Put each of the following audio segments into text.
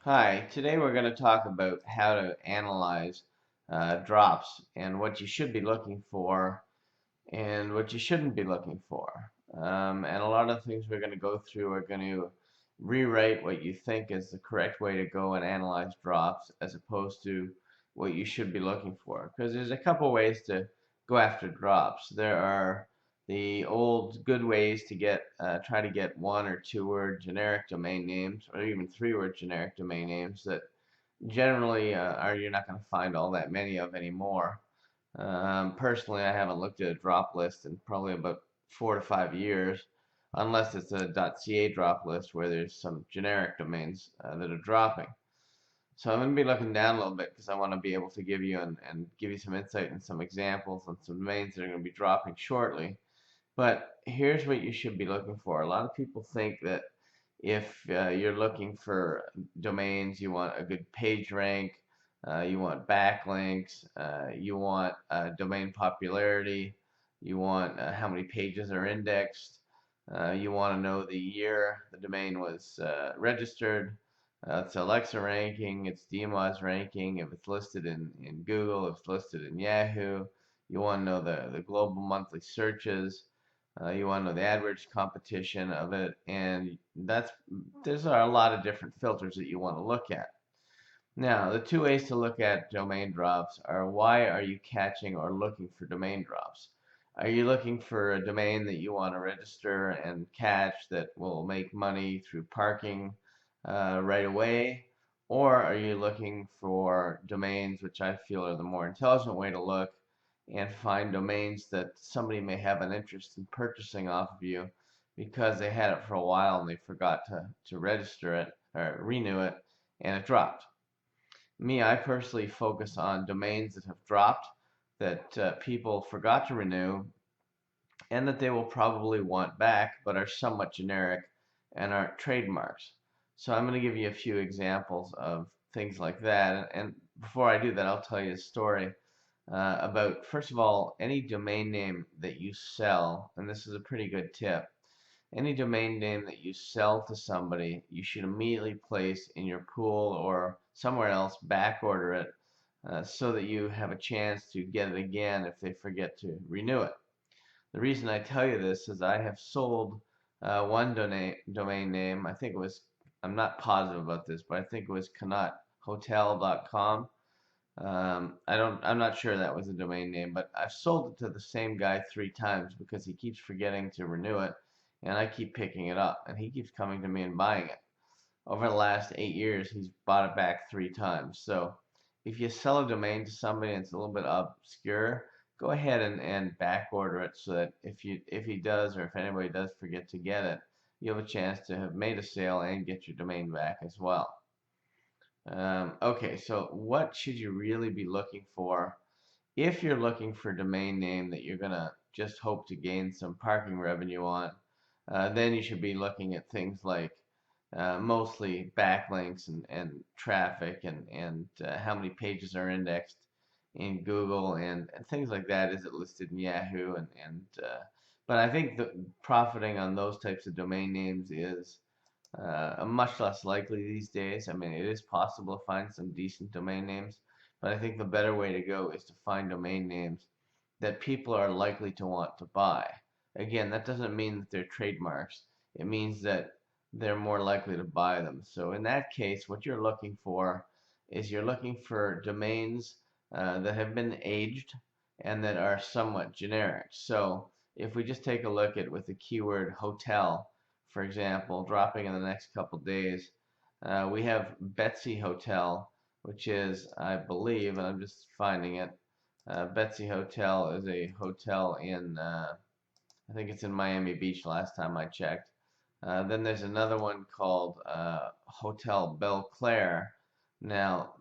Hi, today we're going to talk about how to analyze drops and what you should be looking for and what you shouldn't be looking for. And a lot of things we're going to go through are going to rewrite what you think is the correct way to go and analyze drops as opposed to what you should be looking for. Because there's a couple ways to go after drops. There are the old good ways to try to get one or two word generic domain names or even three-word generic domain names that generally you're not going to find all that many of anymore. Personally, I haven't looked at a drop list in probably about 4 to 5 years, unless it's a .ca drop list where there's some generic domains that are dropping. So I'm going to be looking down a little bit because I want to be able to give you and give you some insight and some examples on some domains that are going to be dropping shortly. But here's what you should be looking for. A lot of people think that if you're looking for domains, you want a good page rank, you want backlinks, you want domain popularity, you want how many pages are indexed, you want to know the year the domain was registered, it's Alexa ranking, it's DMOZ ranking, if it's listed in Google, if it's listed in Yahoo, you want to know the global monthly searches. You want to know the AdWords competition of it, and there's a lot of different filters that you want to look at. Now, the two ways to look at domain drops are why are you catching or looking for domain drops? Are you looking for a domain that you want to register and catch that will make money through parking right away? Or are you looking for domains, which I feel are the more intelligent way to look, and find domains that somebody may have an interest in purchasing off of you because they had it for a while and they forgot to register it or renew it and it dropped. Me, I personally focus on domains that have dropped, that people forgot to renew, and that they will probably want back, but are somewhat generic and aren't trademarks. So I'm going to give you a few examples of things like that. And before I do that, I'll tell you a story about, first of all, any domain name that you sell, and this is a pretty good tip. Any domain name that you sell to somebody, you should immediately place in your pool or somewhere else, back order it, so that you have a chance to get it again if they forget to renew it. The reason I tell you this is I have sold one domain name. I think it was, I'm not positive about this, but I think it was CannotHotel.com. I'm not sure that was a domain name, but I've sold it to the same guy 3 times because he keeps forgetting to renew it, and I keep picking it up, and he keeps coming to me and buying it. Over the last 8 years, he's bought it back 3 times. So if you sell a domain to somebody and it's a little bit obscure, go ahead and back order it so that if he does or if anybody does forget to get it, you have a chance to have made a sale and get your domain back as well. Okay, so what should you really be looking for if you're looking for a domain name that you're gonna just hope to gain some parking revenue on? Then you should be looking at things like mostly backlinks and traffic and how many pages are indexed in Google and things like that. Is it listed in Yahoo? But I think the profiting on those types of domain names is much less likely these days. I mean, it is possible to find some decent domain names, but I think the better way to go is to find domain names that people are likely to want to buy. Again, that doesn't mean that they're trademarks. It means that they're more likely to buy them. So in that case, what you're looking for is you're looking for domains that have been aged and that are somewhat generic. So if we just take a look at with the keyword hotel, for example, dropping in the next couple days, we have Betsy Hotel, which is, I believe, and I'm just finding it, Betsy Hotel is a hotel in, I think it's in Miami Beach last time I checked. Then there's another one called Hotel Belle Claire. Now,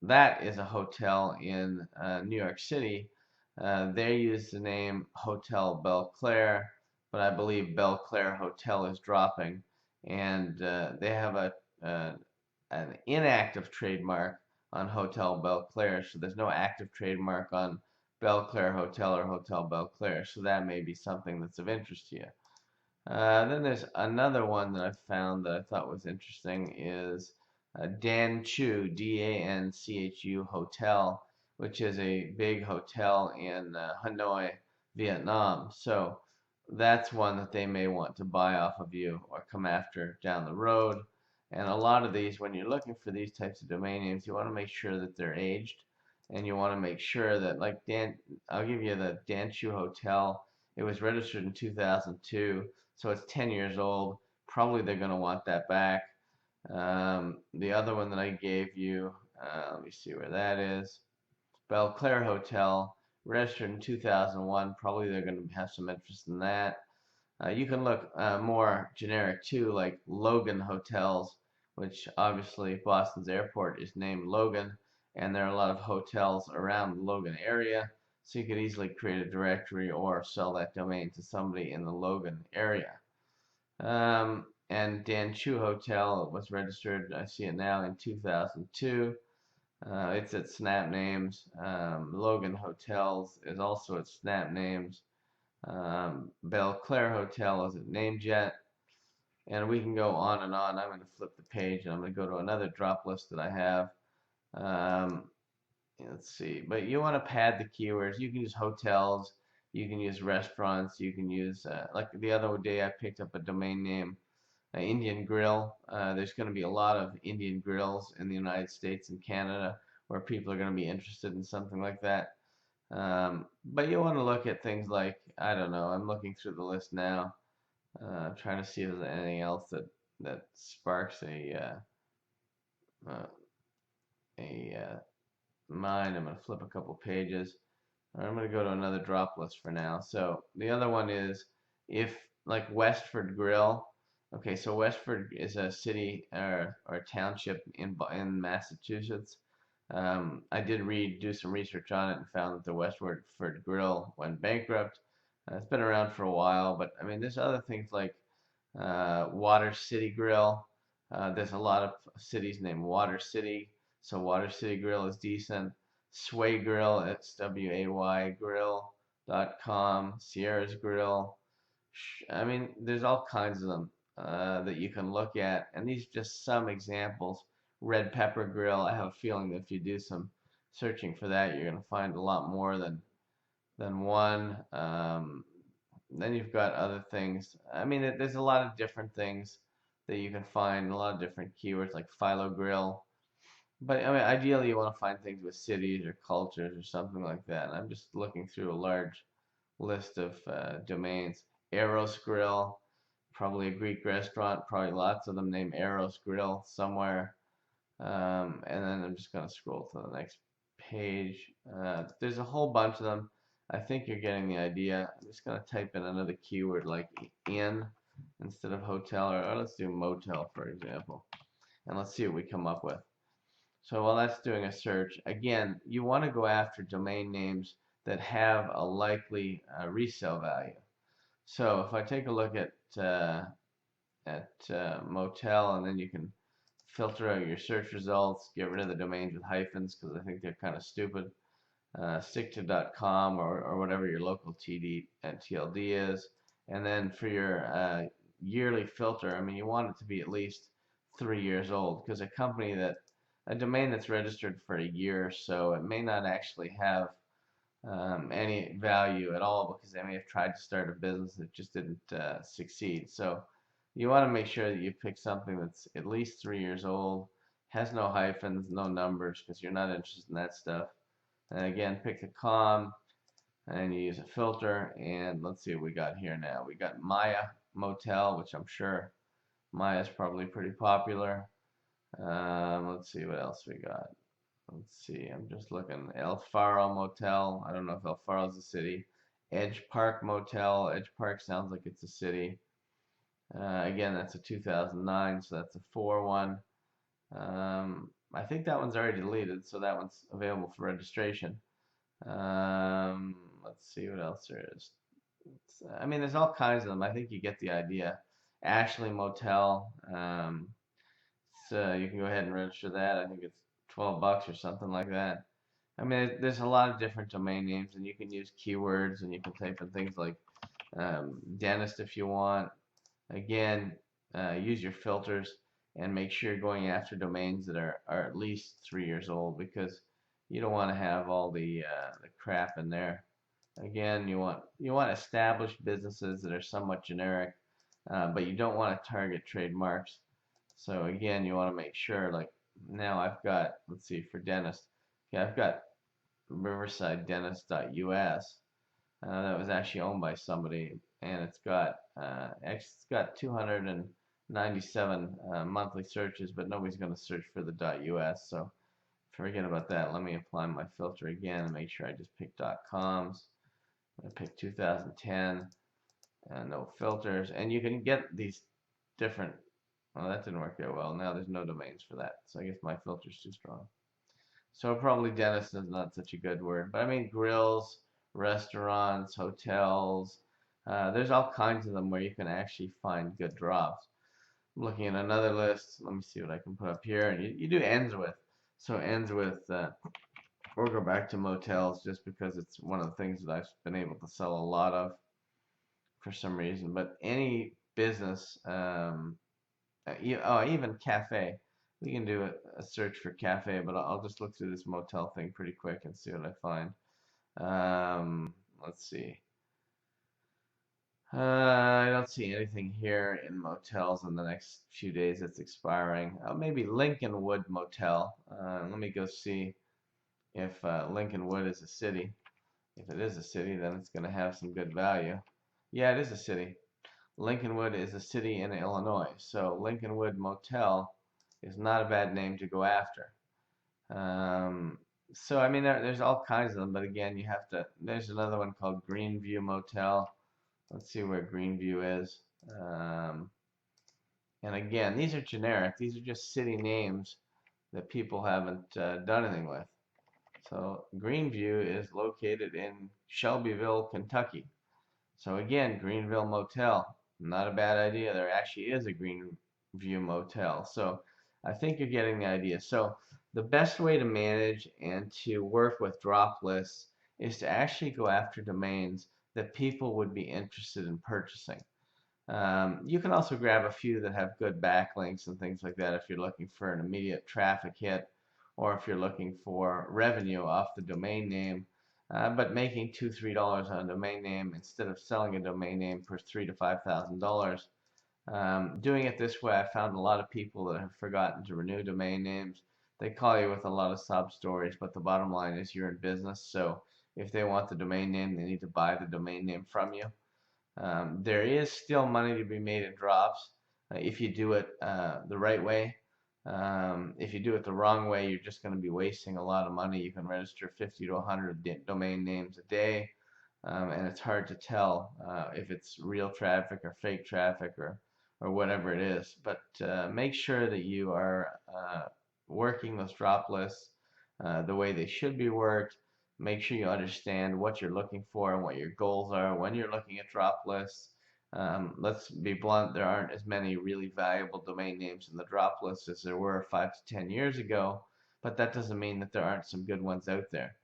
that is a hotel in New York City. They use the name Hotel Belle Claire, but I believe Belle Claire Hotel is dropping, and they have an inactive trademark on Hotel Belle Claire, so there's no active trademark on Belle Claire Hotel or Hotel Belle Claire, so that may be something that's of interest to you. Then there's another one that I found that I thought was interesting is Danchu, Danchu Hotel, which is a big hotel in Hanoi, Vietnam. So that's one that they may want to buy off of you or come after down the road. And a lot of these, when you're looking for these types of domain names, you want to make sure that they're aged, and you want to make sure that, like I'll give you the Danchu Hotel. It was registered in 2002, so it's 10 years old. Probably they're going to want that back. The other one that I gave you, let me see where that is. Belclair Hotel, registered in 2001. Probably they're going to have some interest in that. You can look more generic too, like Logan Hotels, which obviously Boston's airport is named Logan, and there are a lot of hotels around the Logan area. So you could easily create a directory or sell that domain to somebody in the Logan area. And Danchu Hotel was registered, I see it now, in 2002. It's at Snap Names. Logan Hotels is also at Snap Names. Belclair Hotel isn't named yet. And we can go on and on. I'm going to flip the page and I'm going to go to another drop list that I have. Let's see. But you want to pad the keywords. You can use hotels. You can use restaurants. You can use, like the other day, I picked up a domain name, Indian Grill. There's going to be a lot of Indian grills in the United States and Canada where people are going to be interested in something like that. But you want to look at things like, I don't know, I'm looking through the list now, trying to see if there's anything else that sparks a mind. I'm going to flip a couple pages. I'm going to go to another drop list for now. So the other one is if like Westford Grill. Okay, so Westford is a city or township in Massachusetts. I did do some research on it and found that the Westford Grill went bankrupt. It's been around for a while, but I mean, there's other things like Water City Grill. There's a lot of cities named Water City, so Water City Grill is decent. Sway Grill, it's WAY Grill.com. Sierra's Grill. I mean, there's all kinds of them that you can look at, and these are just some examples. Red Pepper Grill. I have a feeling that if you do some searching for that, you're going to find a lot more than one. Then you've got other things. I mean, there's a lot of different things that you can find, a lot of different keywords like Philo Grill. But I mean, ideally, you want to find things with cities or cultures or something like that. And I'm just looking through a large list of domains. Eros Grill, probably a Greek restaurant. Probably lots of them named Eros Grill somewhere. And then I'm just going to scroll to the next page. There's a whole bunch of them. I think you're getting the idea. I'm just going to type in another keyword like inn instead of hotel, or let's do motel, for example. And let's see what we come up with. So while that's doing a search, again, you want to go after domain names that have a likely resale value. So if I take a look at motel, and then you can filter out your search results, get rid of the domains with hyphens because I think they're kind of stupid. Stick to .com or whatever your local TLD is. And then for your yearly filter, I mean, you want it to be at least 3 years old, because a domain that's registered for a year or so, it may not actually have any value at all, because they may have tried to start a business that just didn't succeed. So you want to make sure that you pick something that's at least 3 years old, has no hyphens, no numbers, because you're not interested in that stuff. And again, pick the com, and you use a filter, and let's see what we got here now. We got Maya Motel, which I'm sure Maya's probably pretty popular. Let's see what else we got. Let's see, I'm just looking. El Faro Motel. I don't know if El Faro's a city. Edge Park Motel. Edge Park sounds like it's a city. Again, that's a 2009, so that's a 4-1. I think that one's already deleted, so that one's available for registration. Let's see what else there is. I mean, there's all kinds of them. I think you get the idea. Ashley Motel. So you can go ahead and register that. I think it's $12 or something like that. I mean, there's a lot of different domain names, and you can use keywords, and you can type in things like dentist if you want. Again, use your filters. and make sure you're going after domains that are at least 3 years old, because you don't want to have all the crap in there. Again, you want established businesses that are somewhat generic, but you don't want to target trademarks. So again, you want to make sure, like now I've got, let's see, for dentist, okay, I've got riversidedentist.us. That was actually owned by somebody, and it's got 297 monthly searches, but nobody's going to search for the .us, so forget about that. Let me apply my filter again and make sure I just pick .coms. I pick 2010, no filters, and you can get these different. Well, that didn't work out well. Now there's no domains for that, so I guess my filter's too strong. So probably dentist is not such a good word, but I mean grills, restaurants, hotels. There's all kinds of them where you can actually find good drops. I'm looking at another list. Let me see what I can put up here. And you do ends with. So ends with, we'll go back to motels just because it's one of the things that I've been able to sell a lot of for some reason. But any business, even cafe. We can do a search for cafe, but I'll just look through this motel thing pretty quick and see what I find. Let's see. I don't see anything here in motels in the next few days that's expiring. Maybe Lincolnwood Motel. Let me go see if Lincolnwood is a city. If it is a city, then it's going to have some good value. Yeah, it is a city. Lincolnwood is a city in Illinois, so Lincolnwood Motel is not a bad name to go after. So I mean, there's all kinds of them, but again, you have to. There's another one called Greenview Motel. Let's see where Greenview is. And again, these are generic. These are just city names that people haven't done anything with. So Greenview is located in Shelbyville, Kentucky. So again, Greenville Motel, not a bad idea. There actually is a Greenview Motel. So I think you're getting the idea. So the best way to manage and to work with drop lists is to actually go after domains that people would be interested in purchasing. You can also grab a few that have good backlinks and things like that if you're looking for an immediate traffic hit, or if you're looking for revenue off the domain name, but making $2-3 on a domain name instead of selling a domain name for $3,000 to $5,000. Doing it this way, I found a lot of people that have forgotten to renew domain names. They call you with a lot of sub stories, but the bottom line is you're in business, so if they want the domain name, they need to buy the domain name from you. There is still money to be made in drops if you do it the right way. If you do it the wrong way, you're just going to be wasting a lot of money. You can register 50 to 100 domain names a day, and it's hard to tell if it's real traffic or fake traffic or whatever it is. But make sure that you are working those drop lists the way they should be worked. Make sure you understand what you're looking for and what your goals are when you're looking at drop lists. Let's be blunt, there aren't as many really valuable domain names in the drop list as there were 5 to 10 years ago, but that doesn't mean that there aren't some good ones out there.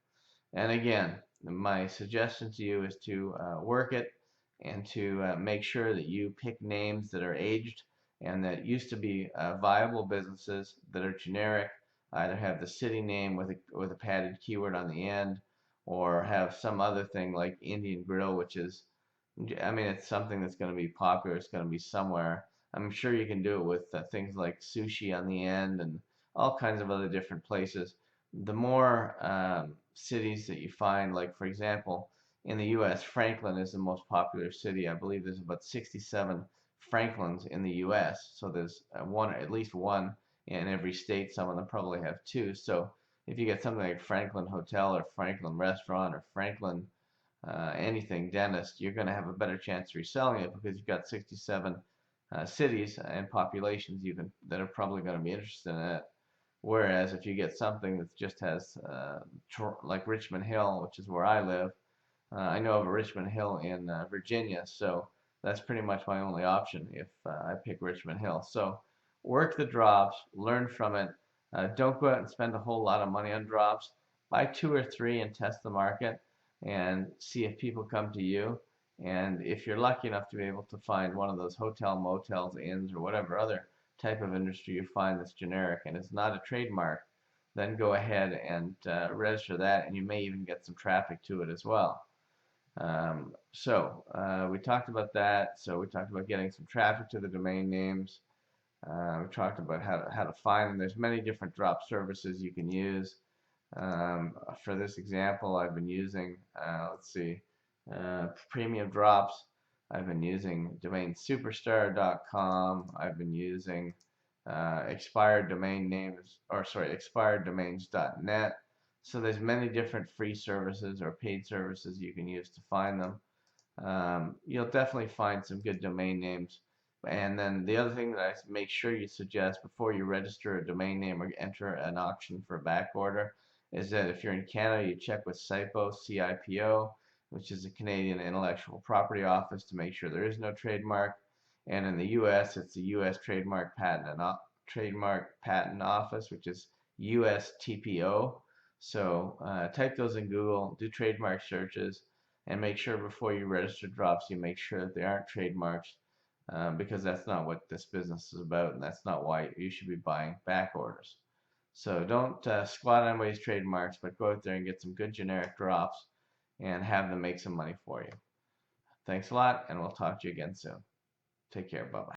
And again, my suggestion to you is to work it and to make sure that you pick names that are aged and that used to be viable businesses that are generic, either have the city name with a padded keyword on the end, or have some other thing like Indian Grill, which is, I mean, it's something that's going to be popular. It's going to be somewhere. I'm sure you can do it with things like sushi on the end and all kinds of other different places. The more cities that you find, like for example, in the U.S., Franklin is the most popular city. I believe there's about 67 Franklins in the U.S. So there's at least one in every state. Some of them probably have two. So if you get something like Franklin Hotel or Franklin Restaurant or Franklin anything dentist, you're going to have a better chance of reselling it because you've got 67 cities and populations that are probably going to be interested in it. Whereas if you get something that just has like Richmond Hill, which is where I live, I know of a Richmond Hill in Virginia, so that's pretty much my only option if I pick Richmond Hill. So work the drops, learn from it. Don't go out and spend a whole lot of money on drops. Buy 2 or 3 and test the market and see if people come to you. And if you're lucky enough to be able to find one of those hotel, motels, inns, or whatever other type of industry you find that's generic and is not a trademark, then go ahead and register that, and you may even get some traffic to it as well. We talked about that. So we talked about getting some traffic to the domain names. We talked about how to find them. There's many different drop services you can use. For this example, I've been using, premium drops. I've been using domainsuperstar.com. I've been using expireddomains.net. So there's many different free services or paid services you can use to find them. You'll definitely find some good domain names. And then the other thing that I make sure you suggest before you register a domain name or enter an auction for a back order is that if you're in Canada, you check with CIPO, CIPO, which is the Canadian Intellectual Property Office, to make sure there is no trademark. And in the U.S., it's the U.S. Trademark Patent Office, which is USTPO. So type those in Google, do trademark searches, and make sure before you register drops, you make sure that they aren't trademarks, because that's not what this business is about, and that's not why you should be buying back orders. So don't squat on anybody's trademarks, but go out there and get some good generic drops and have them make some money for you. Thanks a lot, and we'll talk to you again soon. Take care. Bye-bye.